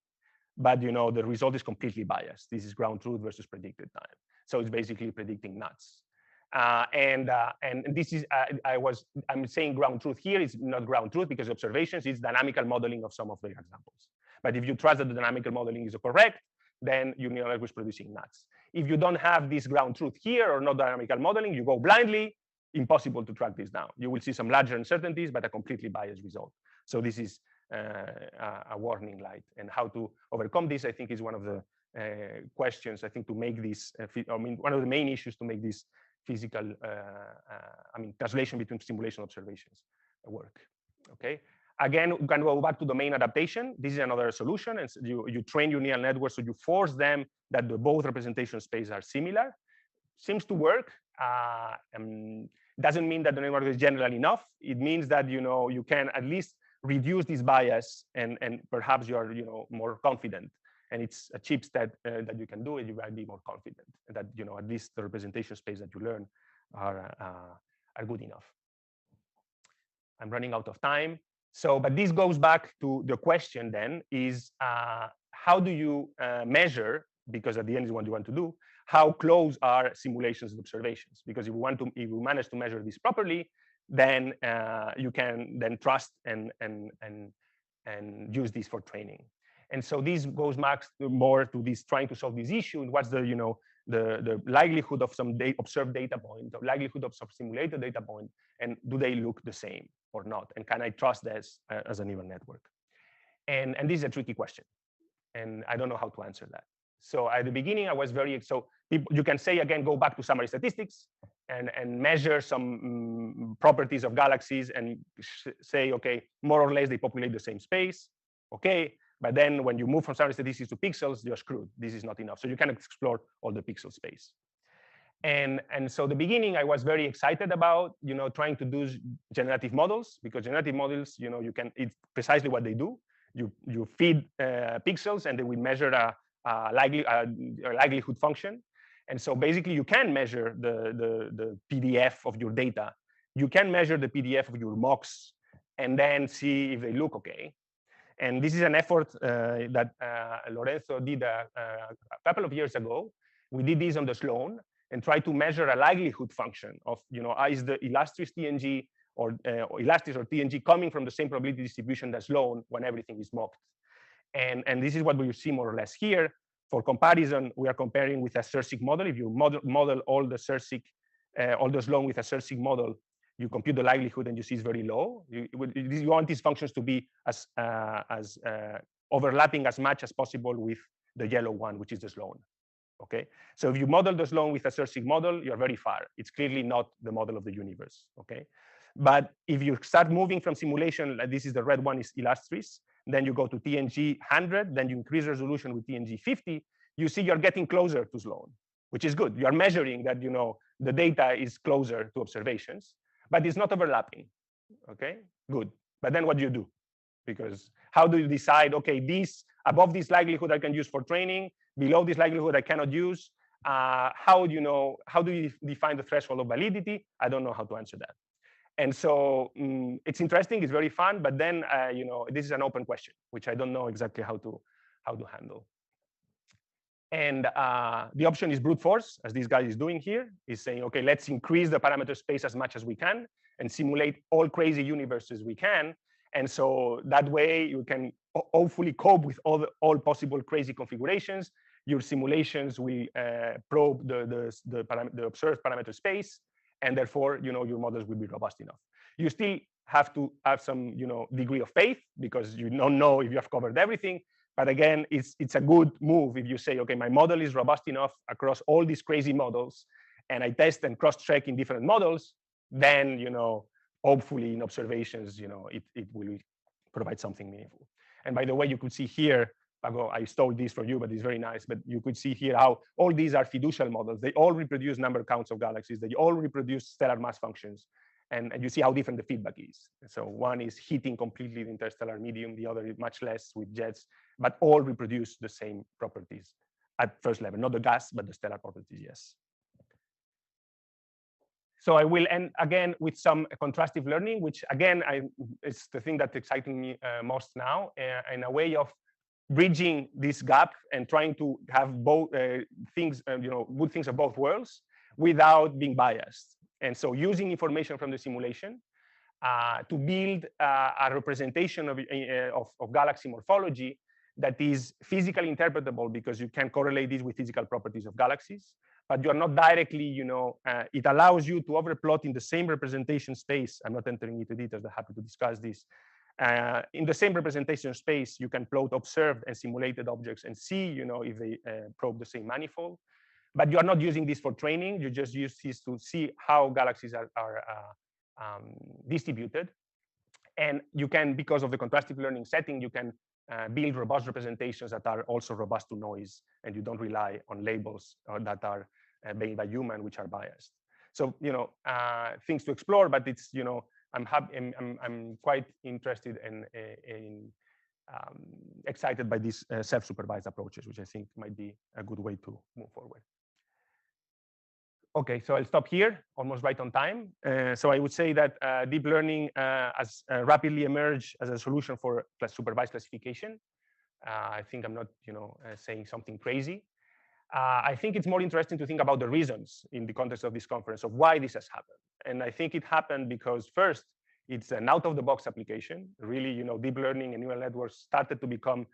but the result is completely biased. This is ground truth versus predicted time. So it's basically predicting nuts. And this is, I'm saying ground truth here is not ground truth because observations is dynamical modeling of some of the examples. But if you trust that the dynamical modeling is correct, then your neural network is producing nuts. If you don't have this ground truth here or no dynamical modeling, you go blindly, impossible to track this down. You will see some larger uncertainties, but a completely biased result. So this is a warning light. And how to overcome this, I think, is one of the questions, I think, to make this, one of the main issues to make this physical, translation between simulation observations work, okay? Again, we can go back to domain adaptation. This is another solution, and so you train your neural networks, so you force them that both representation spaces are similar. Seems to work. Doesn't mean that the network is general enough. It means that you can at least reduce this bias, and perhaps you are more confident. And it's a cheap step that you can do it. You might be more confident that at least the representation space that you learn are good enough. I'm running out of time. So, but this goes back to the question then is how do you measure, because at the end is what you want to do, how close are simulations and observations? Because if you manage to measure this properly, then you can then trust and use this for training. And so this goes more to this trying to solve this issue. What's the likelihood of some observed data point, the likelihood of some simulated data point, and do they look the same or not? And can I trust this as a neural network? And this is a tricky question, and I don't know how to answer that. So at the beginning, I was you can say again, go back to summary statistics and measure some properties of galaxies and say, okay, more or less they populate the same space, okay. But then when you move from summary statistics to pixels, you're screwed. This is not enough. So you can explore all the pixel space. And so the beginning, I was very excited about, trying to do generative models, because generative models, it's precisely what they do. You feed pixels and they will measure a likelihood function. And so basically you can measure the PDF of your data. You can measure the PDF of your mocks and then see if they look okay. And this is an effort that Lorenzo did a couple of years ago. We did this on the Sloan and tried to measure a likelihood function of, is the Illustris TNG or Illustris or TNG coming from the same probability distribution as Sloan when everything is mocked. And this is what we see more or less here. For comparison, we are comparing with a SERSIC model. If you model all the SERSIC, all the Sloan with a SERSIC model, you compute the likelihood and you see it's very low. You want these functions to be as overlapping as much as possible with the yellow one, which is the Sloan. Okay, so if you model the Sloan with a SERSIC model, you're very far. It's clearly not the model of the universe. Okay, but if you start moving from simulation, like this is the red one is Illustris, then you go to TNG 100, then you increase resolution with TNG 50, you see you're getting closer to Sloan, which is good. You are measuring that the data is closer to observations, but it's not overlapping. Okay, good. But then what do you do? Because how do you decide, okay, above this likelihood I can use for training, below this likelihood I cannot use? How do you define the threshold of validity? I don't know how to answer that. And so it's interesting, it's very fun, but then this is an open question, which I don't know exactly how to handle. And the option is brute force, as this guy is doing here, is saying, okay, let's increase the parameter space as much as we can and simulate all crazy universes we can. And so that way you can hopefully cope with all possible crazy configurations. Your simulations will probe the observed parameter space, and therefore your models will be robust enough. You still have to have some degree of faith, because you don't know if you have covered everything. But again, it's a good move if you say, okay, my model is robust enough across all these crazy models, and I test and cross-check in different models, then hopefully in observations, it will provide something meaningful. And by the way, you could see here, I stole this from you, but it's very nice. But you could see here how all these are fiducial models. They all reproduce number counts of galaxies. They all reproduce stellar mass functions. And you see how different the feedback is. So one is heating completely the interstellar medium, the other is much less with jets, but all reproduce the same properties at first level, not the gas, but the stellar properties, yes. So I will end again with some contrastive learning, which again, is the thing that's exciting me most now, in a way of bridging this gap and trying to have both things, good things of both worlds without being biased. And so using information from the simulation to build a representation of galaxy morphology that is physically interpretable because you can correlate this with physical properties of galaxies, but you're not directly, it allows you to overplot in the same representation space. I'm not entering into details, I'm happy to discuss this. In the same representation space, you can plot observed and simulated objects and see, if they probe the same manifold. But you are not using this for training. You just use this to see how galaxies are distributed. And you can, because of the contrastive learning setting, you can build robust representations that are also robust to noise, and you don't rely on labels that are made by human, which are biased. So, things to explore, but it's, I'm quite interested and excited by these self-supervised approaches, which I think might be a good way to move forward. Okay, so I'll stop here, almost right on time. So I would say that deep learning has rapidly emerged as a solution for supervised classification. I think I'm not, saying something crazy. I think it's more interesting to think about the reasons in the context of this conference of why this has happened. And I think it happened because first, it's an out-of-the-box application. Really, deep learning and neural networks started to become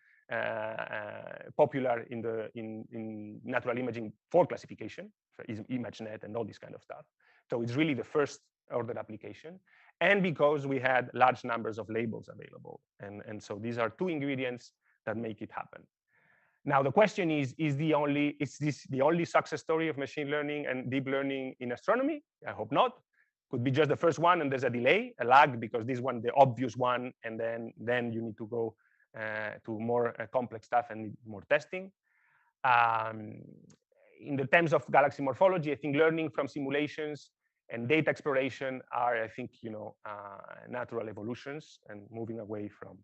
popular in natural imaging for classification, for ImageNet and all this kind of stuff. So it's really the first order application. And because we had large numbers of labels available. And so these are two ingredients that make it happen. Now, the question is this the only success story of machine learning and deep learning in astronomy? I hope not. Could be just the first one, and there's a delay, a lag, because this one, the obvious one, and then you need to go to more complex stuff and need more testing. In the terms of galaxy morphology, I think learning from simulations and data exploration are, I think, natural evolutions, and moving away from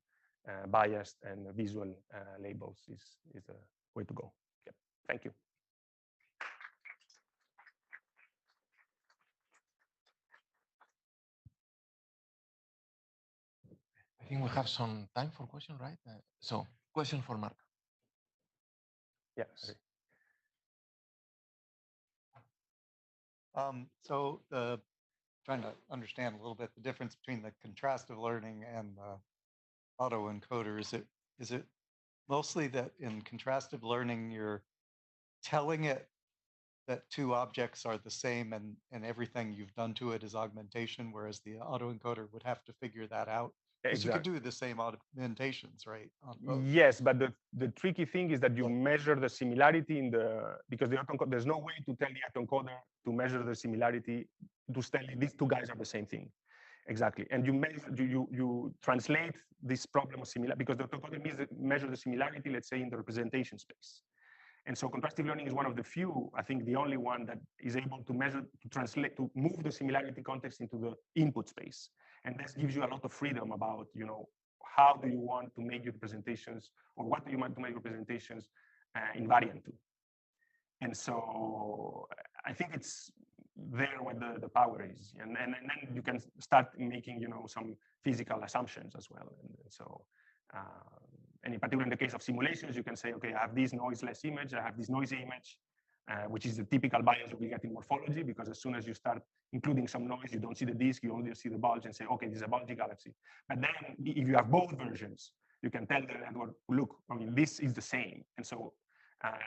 biased and visual labels is the way to go. Yeah. Thank you. I think we have some time for questions, right? So, question for Marc. Yeah. So trying to understand a little bit the difference between the contrastive learning and the autoencoder. Is it mostly that in contrastive learning you're telling it that two objects are the same and everything you've done to it is augmentation, whereas the autoencoder would have to figure that out? Because you could do the same augmentations, right? Yes, but the tricky thing is that you measure the similarity because there's no way to tell the autoencoder to measure the similarity to tell these two guys are the same thing. Exactly, and you translate this problem of similarity because the autoencoder measure the similarity, let's say, in the representation space. And so contrastive learning is one of the few, I think the only one that is able to measure, to translate, to move the similarity context into the input space. And this gives you a lot of freedom about, how do you want to make your representations, or what do you want to make representations invariant to? And so I think it's there where the power is. And then you can start making, some physical assumptions as well. And so, and in particular, in the case of simulations, you can say, okay, I have this noiseless image, I have this noisy image, which is the typical bias we get in morphology, because as soon as you start including some noise, you don't see the disk, you only see the bulge and say, okay, this is a bulgy galaxy. But then if you have both versions, you can tell the network, look, this is the same. And so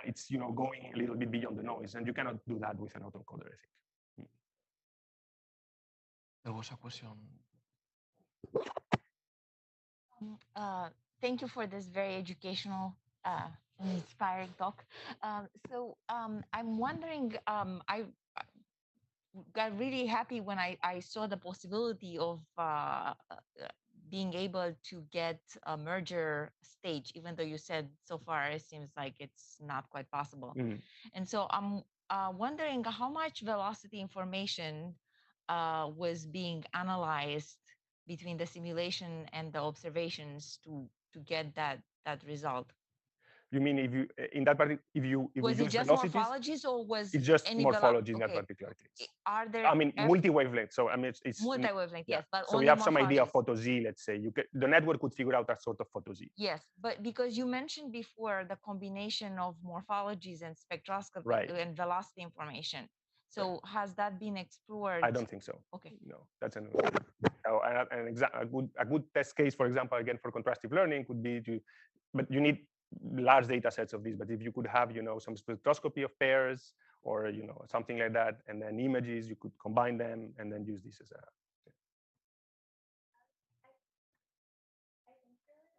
it's, going a little bit beyond the noise, and you cannot do that with an autoencoder, I think. There was a question. Thank you for this very educational and inspiring talk. So I'm wondering, I got really happy when I saw the possibility of being able to get a merger stage, even though you said so far it seems like it's not quite possible. And so I'm wondering how much velocity information was being analyzed between the simulation and the observations to get that result. You mean if you in that part if you was it just morphologies, or was it's just morphology in that particular case? Are there? I mean, multi-wavelength. So I mean, it's multi-wavelength. Yes, but so we have some idea of photo Z. Let's say the network could figure out a sort of photo Z. Yes, but because you mentioned before the combination of morphologies and spectroscopy and velocity information. So has that been explored? I don't think so. Okay. No, that's a good test case, for example, again for contrastive learning could be but you need large data sets of this, but if you could have, some spectroscopy of pairs or, something like that, and then images, you could combine them and then use this as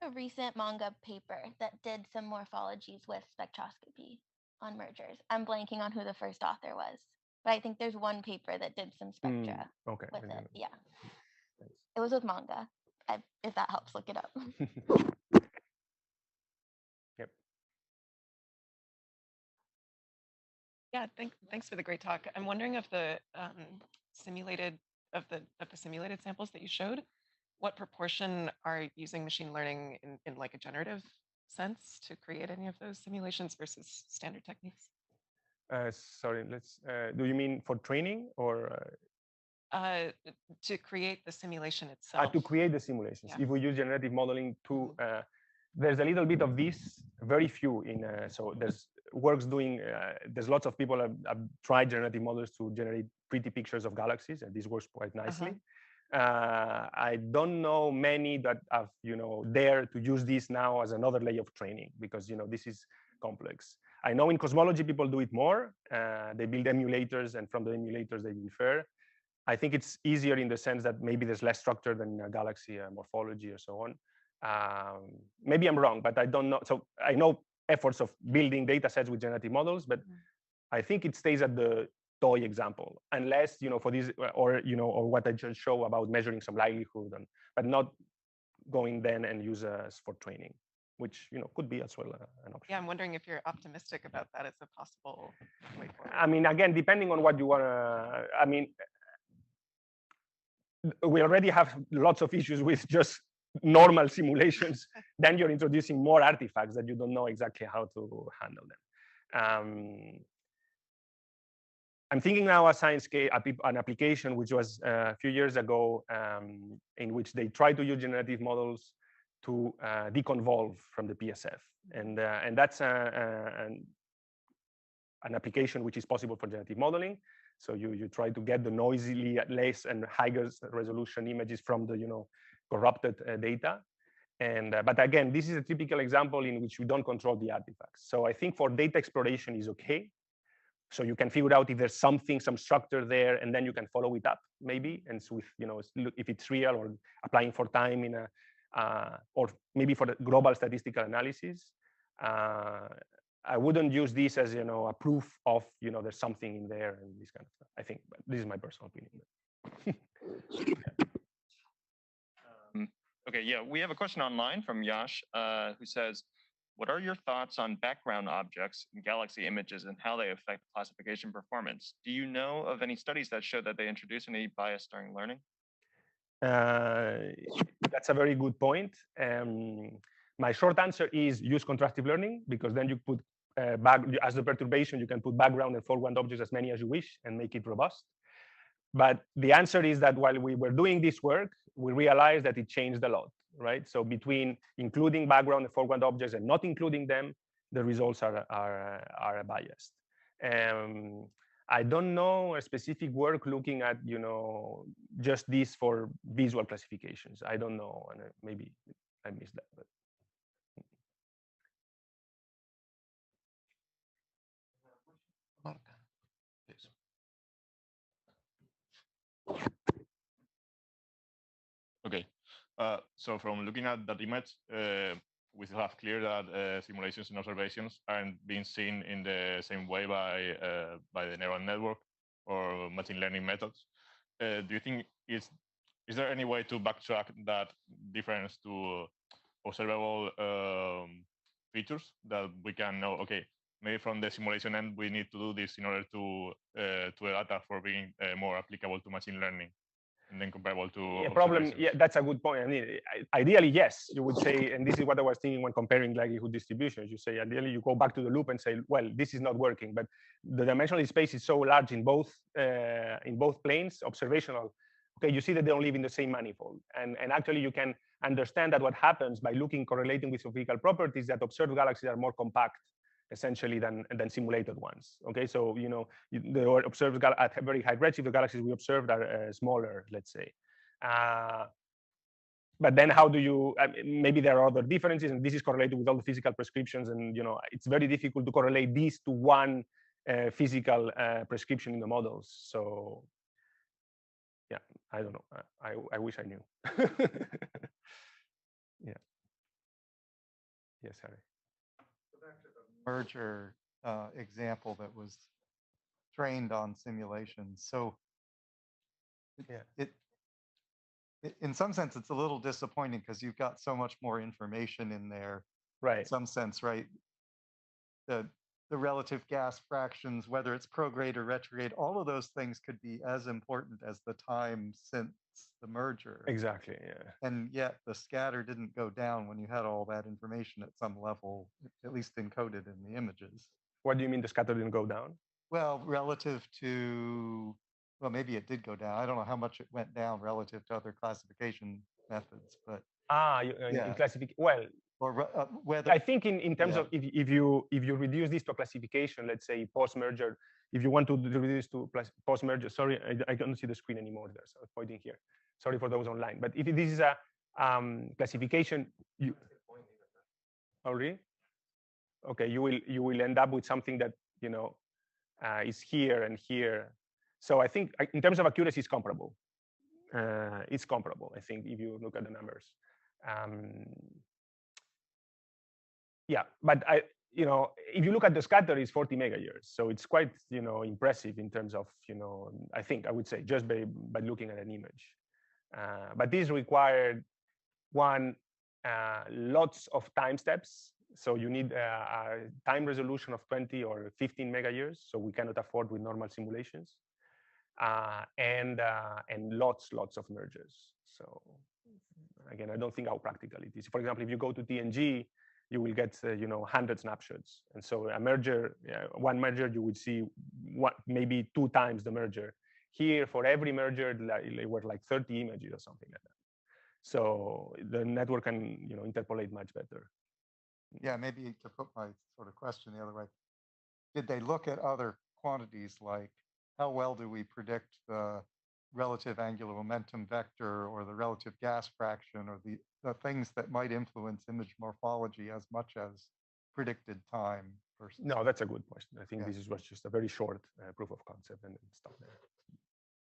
a recent manga paper that did some morphologies with spectroscopy on mergers. I'm blanking on who the first author was, but I think there's one paper that did some spectra with it. Yeah. Thanks. It was with manga. If that helps, look it up. Yep. Yeah, thanks for the great talk. I'm wondering if the simulated samples that you showed, what proportion are using machine learning in like a generative sense to create any of those simulations versus standard techniques? Sorry, do you mean for training or? To create the simulation itself. To create the simulations. Yeah. If we use generative modeling to, there's a little bit of this, very few so there's there's lots of people have tried generative models to generate pretty pictures of galaxies, and this works quite nicely. I don't know many that have, dare to use this now as another layer of training, because, this is complex. I know in cosmology, people do it more. They build emulators, and from the emulators, they infer. I think it's easier in the sense that maybe there's less structure than in a galaxy morphology or so on. Maybe I'm wrong, but I don't know. So I know efforts of building data sets with generative models, but I think it stays at the toy example, unless, for this, or what I just show about measuring some likelihood, but not going then and use for training, which, could be as well an option. Yeah, I'm wondering if you're optimistic about that as a possible way forward. I mean, again, depending on what you want to, I mean, we already have lots of issues with just normal simulations. Then you're introducing more artifacts that you don't know exactly how to handle them. I'm thinking now a an application which was a few years ago, in which they tried to use generative models to deconvolve from the PSF, and that's an application which is possible for generative modeling. So you try to get the noisily less and higher resolution images from the corrupted data. And but again, this is a typical example in which we don't control the artifacts. So I think for data exploration is okay. So you can figure out if there's some structure there, and then you can follow it up maybe. And so if it's real, or applying for time in or maybe for the global statistical analysis. I wouldn't use this as a proof of there's something in there and this kind of stuff. I think, but this is my personal opinion. Okay, yeah, we have a question online from Yash, who says, "What are your thoughts on background objects in galaxy images and how they affect classification performance? Do you know of any studies that show that they introduce any bias during learning?" That's a very good point. My short answer is use contrastive learning, because then you put as the perturbation, you can put background and foreground objects as many as you wish and make it robust. But the answer is that while we were doing this work, we realized that it changed a lot, right? So between including background and foreground objects and not including them, the results are biased. I don't know a specific work looking at just this for visual classifications. I don't know, and maybe I missed that. But. Okay, so from looking at that image, we still have clear that simulations and observations aren't being seen in the same way by the neural network or machine learning methods. Do you think is there any way to backtrack that difference to observable features that we can know? Okay, maybe from the simulation end, we need to do this in order to data for being more applicable to machine learning. And then comparable to problem. Yeah, that's a good point. I mean, ideally, yes, you would say, and this is what I was thinking when comparing likelihood distributions. You say, ideally, you go back to the loop and say, well, this is not working, but the dimensional space is so large in both planes, observational. Okay, you see that they don't live in the same manifold, and actually, you can understand that what happens by correlating with physical properties, that observed galaxies are more compact, essentially, than simulated ones. Okay, so the observed at very high redshift, the galaxies we observed are smaller, let's say. but then how do you, maybe there are other differences, and this is correlated with all the physical prescriptions, and it's very difficult to correlate these to one physical prescription in the models. So yeah, I don't know. I wish I knew. Yeah. Yes, Harry. Merger example that was trained on simulations. So it in some sense, it's a little disappointing because you've got so much more information in there. Right. In some sense, right? The relative gas fractions, whether it's prograde or retrograde, all of those things could be as important as the time since the merger. Exactly, yeah. And yet the scatter didn't go down when you had all that information at some level, at least encoded in the images. What do you mean the scatter didn't go down? Well, relative to, well, maybe it did go down. I don't know how much it went down relative to other classification methods, but in classification. Well, or whether I think in terms of if you reduce this to a classification, let's say post-merger, if you want to reduce to post-merger, sorry, I don't see the screen anymore there, so I'm pointing here. Sorry for those online. But if this is a classification, you really? Okay, you will end up with something that is here and here. So I think in terms of accuracy, it's comparable. It's comparable, I think, if you look at the numbers. Yeah, but if you look at the scatter, it's 40 megayears, so it's quite impressive in terms of I would say just by looking at an image. But this required lots of time steps. So you need a time resolution of 20 or 15 megayears, so we cannot afford with normal simulations, and lots of mergers. So again, I don't think how practical it is. For example, if you go to TNG, you will get 100 snapshots, and so a merger, one merger, you would see maybe 2 times the merger. Here, for every merger, they were like 30 images or something like that. So the network can interpolate much better. Yeah, maybe to put my sort of question the other way, did they look at other quantities like how well do we predict the relative angular momentum vector or the relative gas fraction or the things that might influence image morphology as much as predicted time versus? No, that's a good question. I think this was just a very short proof of concept and stop there.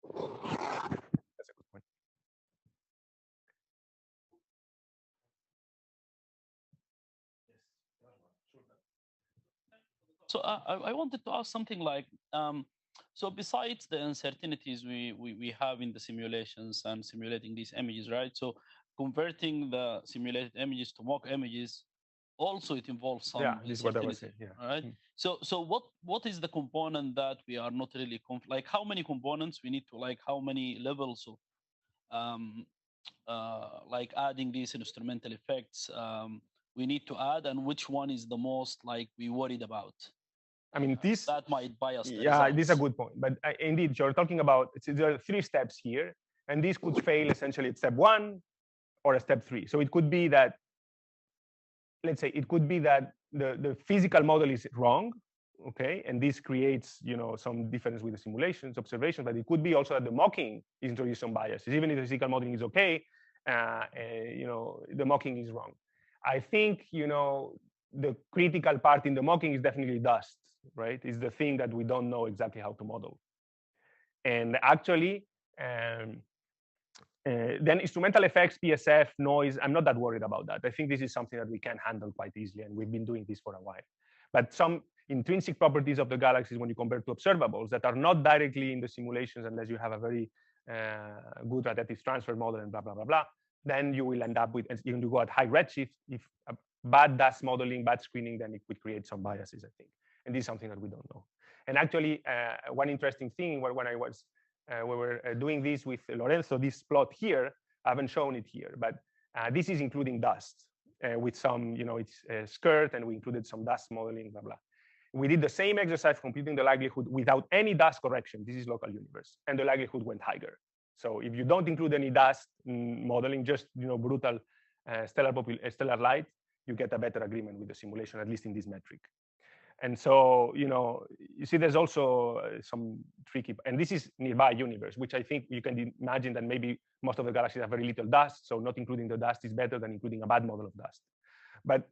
That's a good point. So I wanted to ask something like, so besides the uncertainties we have in the simulations and simulating these images, right? So converting the simulated images to mock images, also it involves some this is what I was saying. Right? So what is the component that we are not really like? How many components we need to, like, how many levels of like adding these instrumental effects we need to add, and which one is the most like we worried about? I mean, this that might bias the results. This is a good point. But indeed, you're talking about there are 3 steps here, and this could fail essentially at step 1 or at step 3. So it could be that, let's say, it could be that the physical model is wrong, okay, and this creates some difference with the simulations observations. But it could be also that the mocking is introducing some biases. Even if the physical modeling is okay, the mocking is wrong. I think the critical part in the mocking is definitely dust, right? It's the thing that we don't know exactly how to model. And actually, then instrumental effects, PSF, noise, I'm not that worried about that. I think this is something that we can handle quite easily, and we've been doing this for a while. But some intrinsic properties of the galaxies, when you compare to observables that are not directly in the simulations, unless you have a very good radiative transfer model and blah, blah, blah, blah, then you will end up with, even to go at high redshift, if bad dust modeling, bad screening, then it would create some biases, I think. And this is something that we don't know. And actually, one interesting thing when I was, we were doing this with Lorenzo, this plot here, I haven't shown it here, but this is including dust with some, it's skirt, and we included some dust modeling, blah, blah. We did the same exercise computing the likelihood without any dust correction. This is local universe, and the likelihood went higher. So if you don't include any dust modeling, just brutal stellar light, you get a better agreement with the simulation, at least in this metric. And so, you see, there's also some tricky, and this is nearby universe, which I think you can imagine that maybe most of the galaxies have very little dust. So not including the dust is better than including a bad model of dust. But,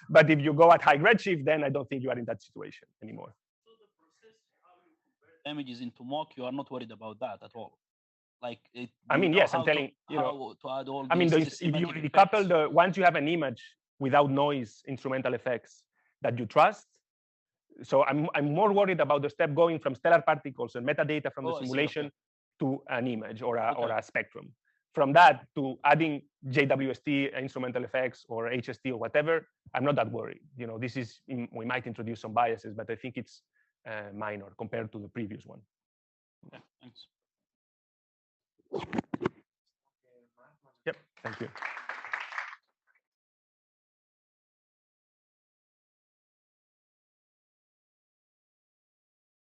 but if you go at high redshift, then I don't think you are in that situation anymore. So the process, how you convert images into mock, you are not worried about that at all. Like it. I mean, yes, I'm telling to add all. I mean, if you decouple once you have an image without noise instrumental effects that you trust. So I'm more worried about the step going from stellar particles and metadata from the simulation to an image or a spectrum. From that to adding JWST, instrumental effects, or HST or whatever, I'm not that worried. This is, we might introduce some biases, but I think it's minor compared to the previous one. Yeah, thanks. Yep, thank you.